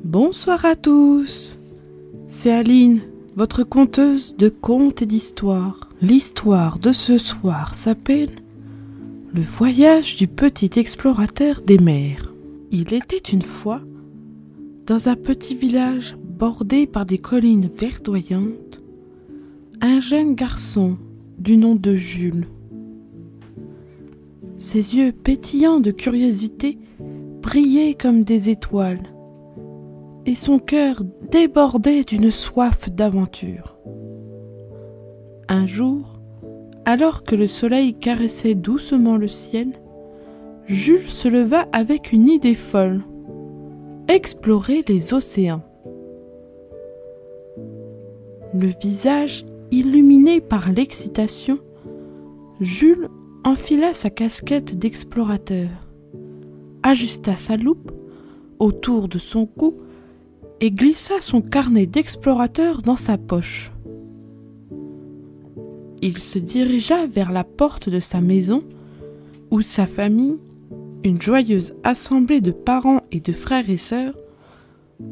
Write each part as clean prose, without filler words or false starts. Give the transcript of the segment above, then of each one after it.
Bonsoir à tous, c'est Aline, votre conteuse de contes et d'histoires. L'histoire de ce soir s'appelle « Le voyage du petit explorateur des mers ». Il était une fois, dans un petit village bordé par des collines verdoyantes, un jeune garçon du nom de Jules. Ses yeux pétillants de curiosité brillaient comme des étoiles, et son cœur débordait d'une soif d'aventure. Un jour, alors que le soleil caressait doucement le ciel, Jules se leva avec une idée folle: explorer les océans. Le visage illuminé par l'excitation, Jules enfila sa casquette d'explorateur, ajusta sa loupe autour de son cou et glissa son carnet d'explorateur dans sa poche. Il se dirigea vers la porte de sa maison où sa famille, une joyeuse assemblée de parents et de frères et sœurs,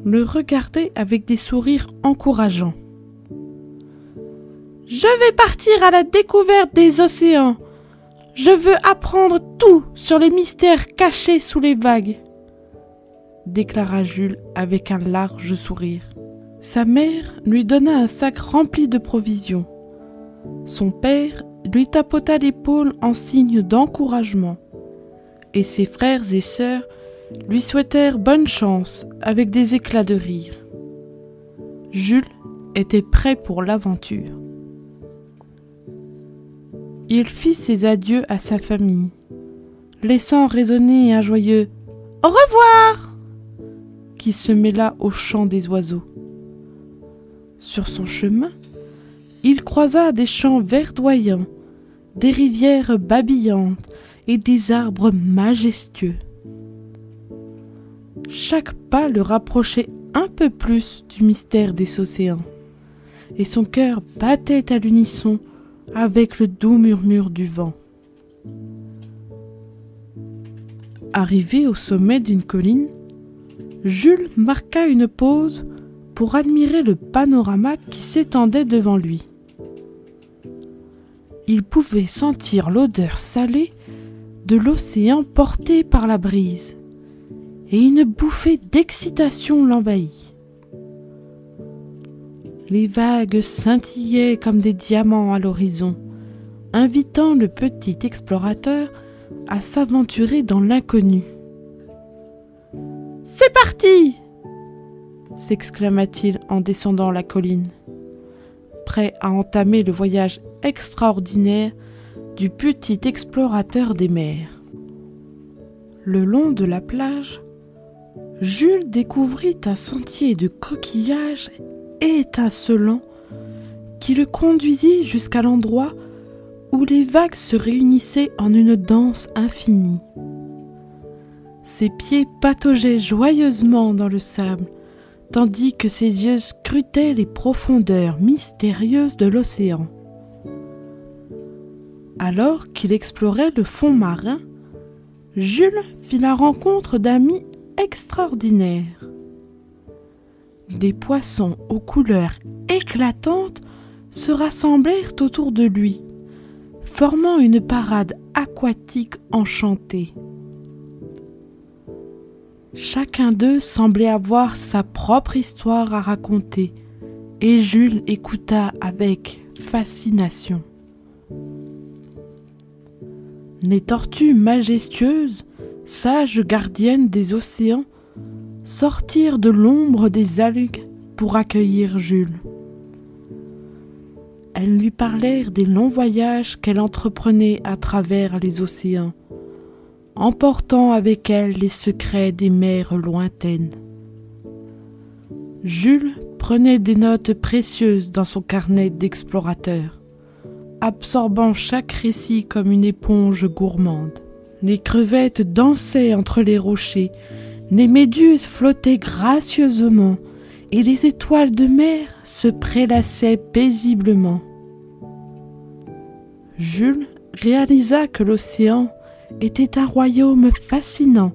le regardait avec des sourires encourageants. « Je vais partir à la découverte des océans. Je veux apprendre tout sur les mystères cachés sous les vagues, » déclara Jules avec un large sourire. Sa mère lui donna un sac rempli de provisions. Son père lui tapota l'épaule en signe d'encouragement, et ses frères et sœurs lui souhaitèrent bonne chance avec des éclats de rire. Jules était prêt pour l'aventure. Il fit ses adieux à sa famille, laissant résonner un joyeux « Au revoir !» qui se mêla au chant des oiseaux. Sur son chemin, il croisa des champs verdoyants, des rivières babillantes et des arbres majestueux. Chaque pas le rapprochait un peu plus du mystère des océans, et son cœur battait à l'unisson avec le doux murmure du vent. Arrivé au sommet d'une colline, Jules marqua une pause pour admirer le panorama qui s'étendait devant lui. Il pouvait sentir l'odeur salée de l'océan portée par la brise, et une bouffée d'excitation l'envahit. Les vagues scintillaient comme des diamants à l'horizon, invitant le petit explorateur à s'aventurer dans l'inconnu. « C'est parti !» s'exclama-t-il en descendant la colline, prêt à entamer le voyage extraordinaire du petit explorateur des mers. Le long de la plage, Jules découvrit un sentier de coquillages étincelants qui le conduisit jusqu'à l'endroit où les vagues se réunissaient en une danse infinie. Ses pieds pataugeaient joyeusement dans le sable, tandis que ses yeux scrutaient les profondeurs mystérieuses de l'océan. Alors qu'il explorait le fond marin, Jules fit la rencontre d'amis extraordinaires. Des poissons aux couleurs éclatantes se rassemblèrent autour de lui, formant une parade aquatique enchantée. Chacun d'eux semblait avoir sa propre histoire à raconter, et Jules écouta avec fascination. Les tortues majestueuses, sages gardiennes des océans, sortirent de l'ombre des algues pour accueillir Jules. Elles lui parlèrent des longs voyages qu'elle entreprenait à travers les océans, emportant avec elle les secrets des mers lointaines. Jules prenait des notes précieuses dans son carnet d'explorateur, absorbant chaque récit comme une éponge gourmande. Les crevettes dansaient entre les rochers, les méduses flottaient gracieusement, et les étoiles de mer se prélassaient paisiblement. Jules réalisa que l'océan était un royaume fascinant,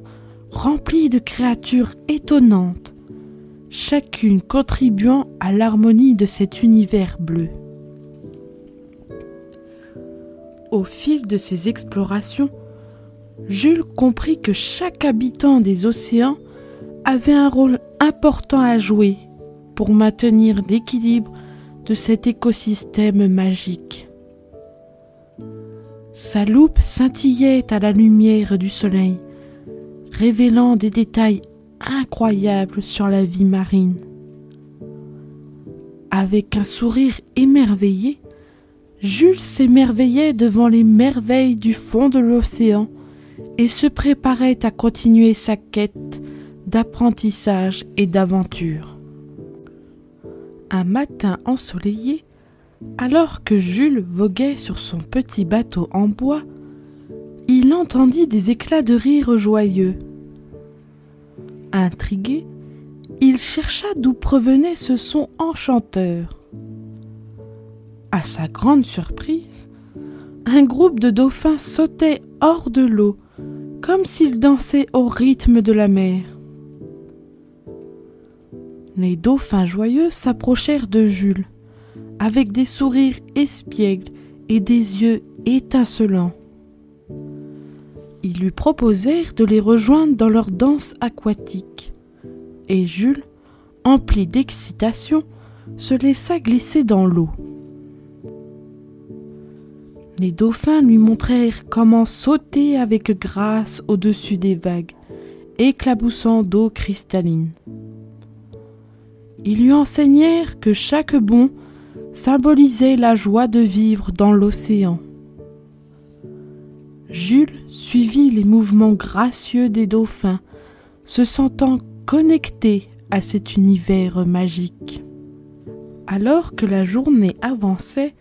rempli de créatures étonnantes, chacune contribuant à l'harmonie de cet univers bleu. Au fil de ses explorations, Jules comprit que chaque habitant des océans avait un rôle important à jouer pour maintenir l'équilibre de cet écosystème magique. Sa loupe scintillait à la lumière du soleil, révélant des détails incroyables sur la vie marine. Avec un sourire émerveillé, Jules s'émerveillait devant les merveilles du fond de l'océan et se préparait à continuer sa quête d'apprentissage et d'aventure. Un matin ensoleillé, alors que Jules voguait sur son petit bateau en bois, il entendit des éclats de rire joyeux. Intrigué, il chercha d'où provenait ce son enchanteur. À sa grande surprise, un groupe de dauphins sautait hors de l'eau, comme s'ils dansaient au rythme de la mer. Les dauphins joyeux s'approchèrent de Jules, avec des sourires espiègles et des yeux étincelants. Ils lui proposèrent de les rejoindre dans leur danse aquatique, et Jules, empli d'excitation, se laissa glisser dans l'eau. Les dauphins lui montrèrent comment sauter avec grâce au-dessus des vagues, éclaboussant d'eau cristalline. Ils lui enseignèrent que chaque bond symbolisait la joie de vivre dans l'océan. Jules suivit les mouvements gracieux des dauphins, se sentant connecté à cet univers magique. Alors que la journée avançait,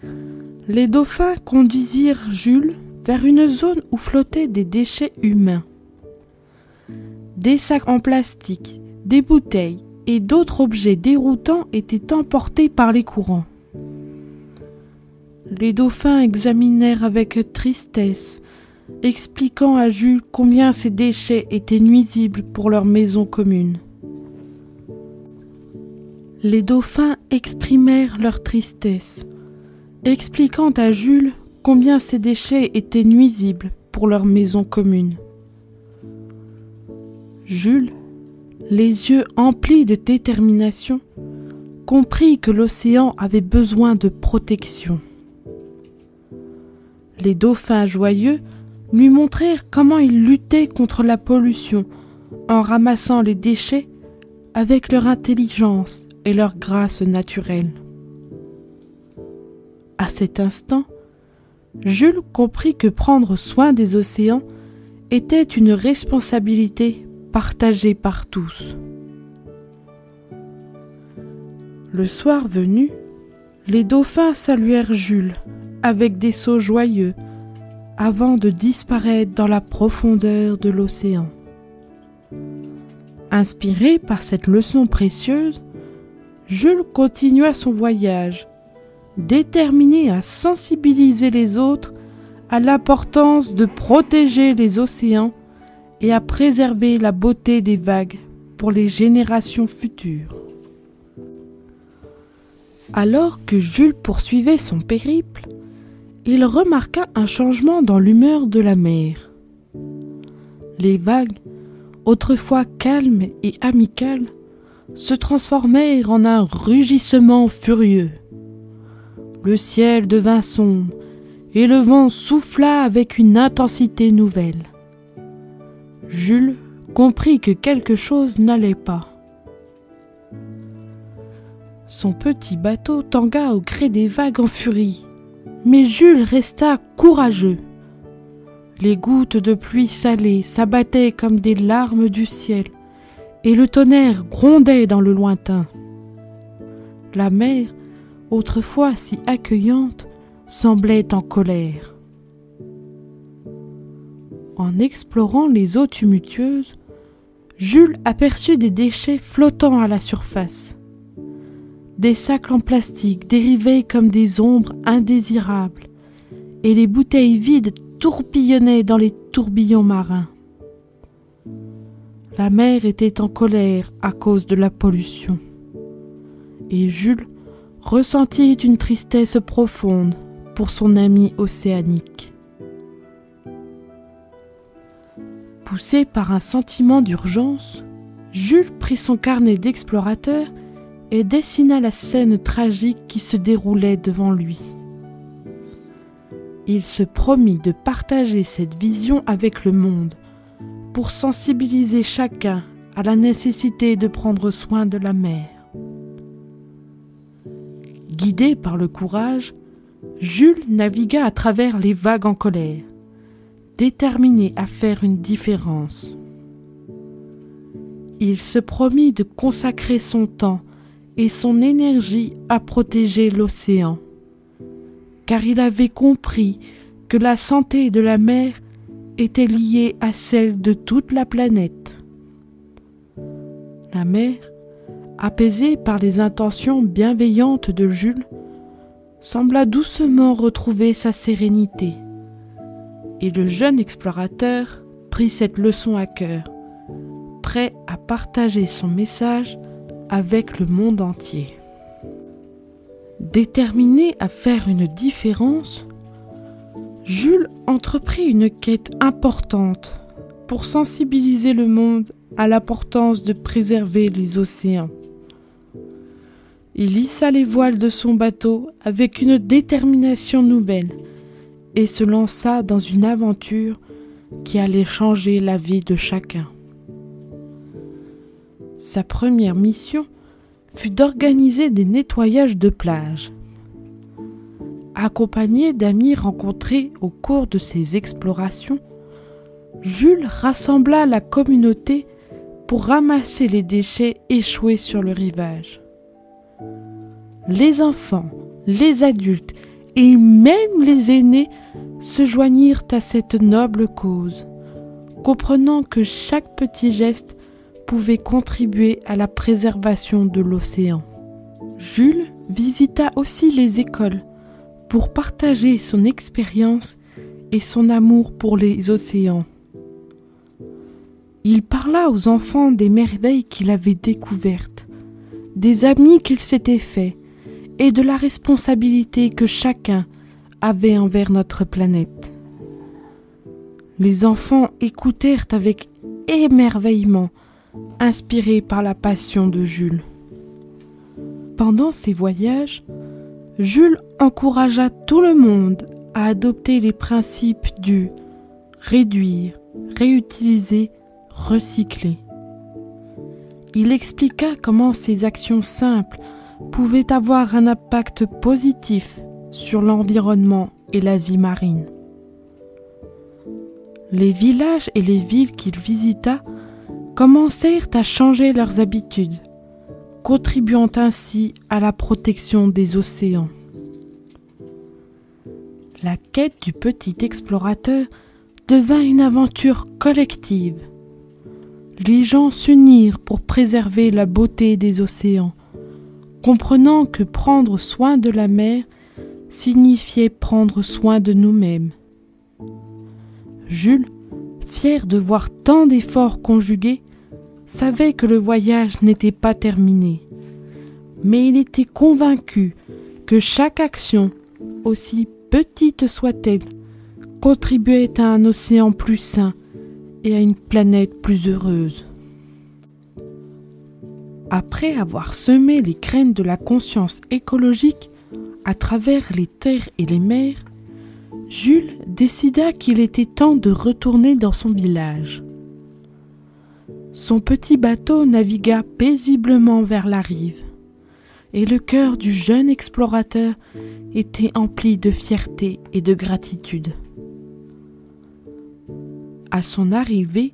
les dauphins conduisirent Jules vers une zone où flottaient des déchets humains. Des sacs en plastique, des bouteilles et d'autres objets déroutants étaient emportés par les courants. Les dauphins examinèrent avec tristesse, expliquant à Jules combien ces déchets étaient nuisibles pour leur maison commune. Les dauphins exprimèrent leur tristesse, expliquant à Jules combien ces déchets étaient nuisibles pour leur maison commune. Jules, les yeux emplis de détermination, comprit que l'océan avait besoin de protection. Les dauphins joyeux lui montrèrent comment ils luttaient contre la pollution en ramassant les déchets avec leur intelligence et leur grâce naturelle. À cet instant, Jules comprit que prendre soin des océans était une responsabilité partagée par tous. Le soir venu, les dauphins saluèrent Jules avec des sauts joyeux avant de disparaître dans la profondeur de l'océan. Inspiré par cette leçon précieuse, Jules continua son voyage, déterminé à sensibiliser les autres à l'importance de protéger les océans et à préserver la beauté des vagues pour les générations futures. Alors que Jules poursuivait son périple, il remarqua un changement dans l'humeur de la mer. Les vagues, autrefois calmes et amicales, se transformèrent en un rugissement furieux. Le ciel devint sombre et le vent souffla avec une intensité nouvelle. Jules comprit que quelque chose n'allait pas. Son petit bateau tangua au gré des vagues en furie, mais Jules resta courageux. Les gouttes de pluie salée s'abattaient comme des larmes du ciel, et le tonnerre grondait dans le lointain. La mer, autrefois si accueillante, semblait en colère. En explorant les eaux tumultueuses, Jules aperçut des déchets flottant à la surface. Des sacs en plastique dérivaient comme des ombres indésirables, et les bouteilles vides tourbillonnaient dans les tourbillons marins. La mer était en colère à cause de la pollution. Et Jules ressentit une tristesse profonde pour son ami océanique. Poussé par un sentiment d'urgence, Jules prit son carnet d'explorateur et dessina la scène tragique qui se déroulait devant lui. Il se promit de partager cette vision avec le monde pour sensibiliser chacun à la nécessité de prendre soin de la mer. Guidé par le courage, Jules navigua à travers les vagues en colère, déterminé à faire une différence. Il se promit de consacrer son temps et son énergie à protéger l'océan, car il avait compris que la santé de la mer était liée à celle de toute la planète. La mer, apaisée par les intentions bienveillantes de Jules, sembla doucement retrouver sa sérénité, et le jeune explorateur prit cette leçon à cœur, prêt à partager son message avec le monde entier. Déterminé à faire une différence, Jules entreprit une quête importante pour sensibiliser le monde à l'importance de préserver les océans. Il hissa les voiles de son bateau avec une détermination nouvelle et se lança dans une aventure qui allait changer la vie de chacun. Sa première mission fut d'organiser des nettoyages de plage. Accompagné d'amis rencontrés au cours de ses explorations, Jules rassembla la communauté pour ramasser les déchets échoués sur le rivage. Les enfants, les adultes et même les aînés se joignirent à cette noble cause, comprenant que chaque petit geste pouvait contribuer à la préservation de l'océan. Jules visita aussi les écoles pour partager son expérience et son amour pour les océans. Il parla aux enfants des merveilles qu'il avait découvertes, des amis qu'il s'était faits et de la responsabilité que chacun avait envers notre planète. Les enfants écoutèrent avec émerveillement, inspirés par la passion de Jules. Pendant ces voyages, Jules encouragea tout le monde à adopter les principes du réduire, réutiliser, recycler. Il expliqua comment ces actions simples pouvaient avoir un impact positif sur l'environnement et la vie marine. Les villages et les villes qu'il visita commencèrent à changer leurs habitudes, contribuant ainsi à la protection des océans. La quête du petit explorateur devint une aventure collective. Les gens s'unirent pour préserver la beauté des océans, comprenant que prendre soin de la mer signifiait prendre soin de nous-mêmes. Jules, fier de voir tant d'efforts conjugués, savait que le voyage n'était pas terminé, mais il était convaincu que chaque action, aussi petite soit-elle, contribuait à un océan plus sain et à une planète plus heureuse. Après avoir semé les graines de la conscience écologique à travers les terres et les mers, Jules décida qu'il était temps de retourner dans son village. Son petit bateau navigua paisiblement vers la rive, et le cœur du jeune explorateur était empli de fierté et de gratitude. À son arrivée,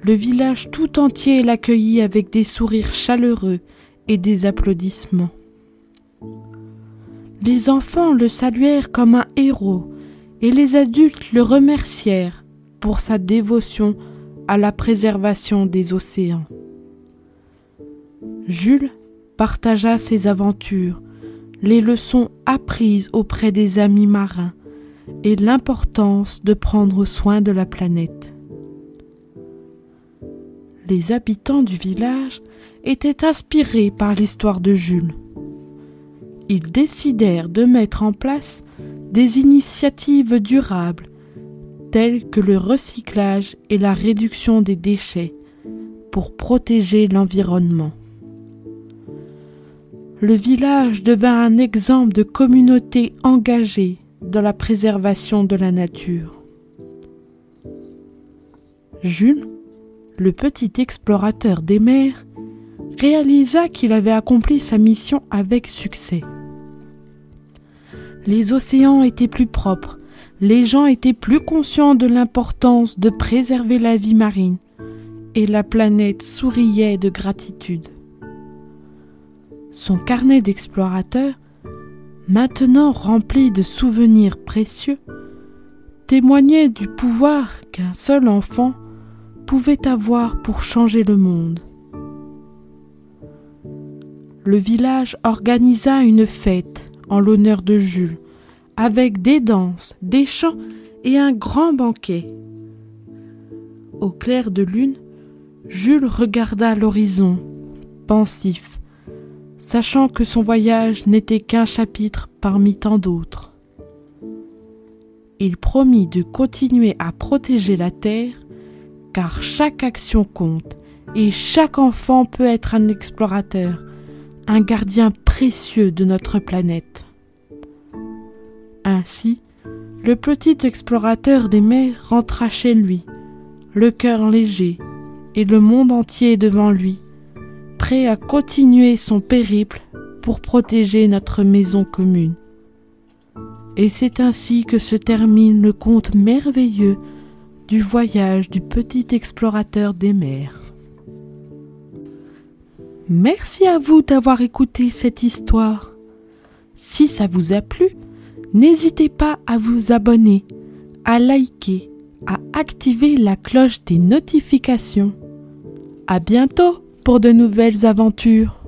le village tout entier l'accueillit avec des sourires chaleureux et des applaudissements. Les enfants le saluèrent comme un héros et les adultes le remercièrent pour sa dévotion à la préservation des océans. Jules partagea ses aventures, les leçons apprises auprès des amis marins et l'importance de prendre soin de la planète. Les habitants du village étaient inspirés par l'histoire de Jules. Ils décidèrent de mettre en place des initiatives durables telles que le recyclage et la réduction des déchets pour protéger l'environnement. Le village devint un exemple de communauté engagée dans la préservation de la nature. Jules, le petit explorateur des mers, réalisa qu'il avait accompli sa mission avec succès. Les océans étaient plus propres, les gens étaient plus conscients de l'importance de préserver la vie marine, et la planète souriait de gratitude. Son carnet d'explorateur, maintenant rempli de souvenirs précieux, témoignait du pouvoir qu'un seul enfant pouvait avoir pour changer le monde. Le village organisa une fête en l'honneur de Jules, avec des danses, des chants et un grand banquet. Au clair de lune, Jules regarda l'horizon, pensif, sachant que son voyage n'était qu'un chapitre parmi tant d'autres. Il promit de continuer à protéger la terre, car chaque action compte et chaque enfant peut être un explorateur, un gardien précieux de notre planète. Ainsi, le petit explorateur des mers rentra chez lui, le cœur léger et le monde entier devant lui, prêt à continuer son périple pour protéger notre maison commune. Et c'est ainsi que se termine le conte merveilleux du voyage du petit explorateur des mers. Merci à vous d'avoir écouté cette histoire. Si ça vous a plu, n'hésitez pas à vous abonner, à liker, à activer la cloche des notifications. À bientôt pour de nouvelles aventures.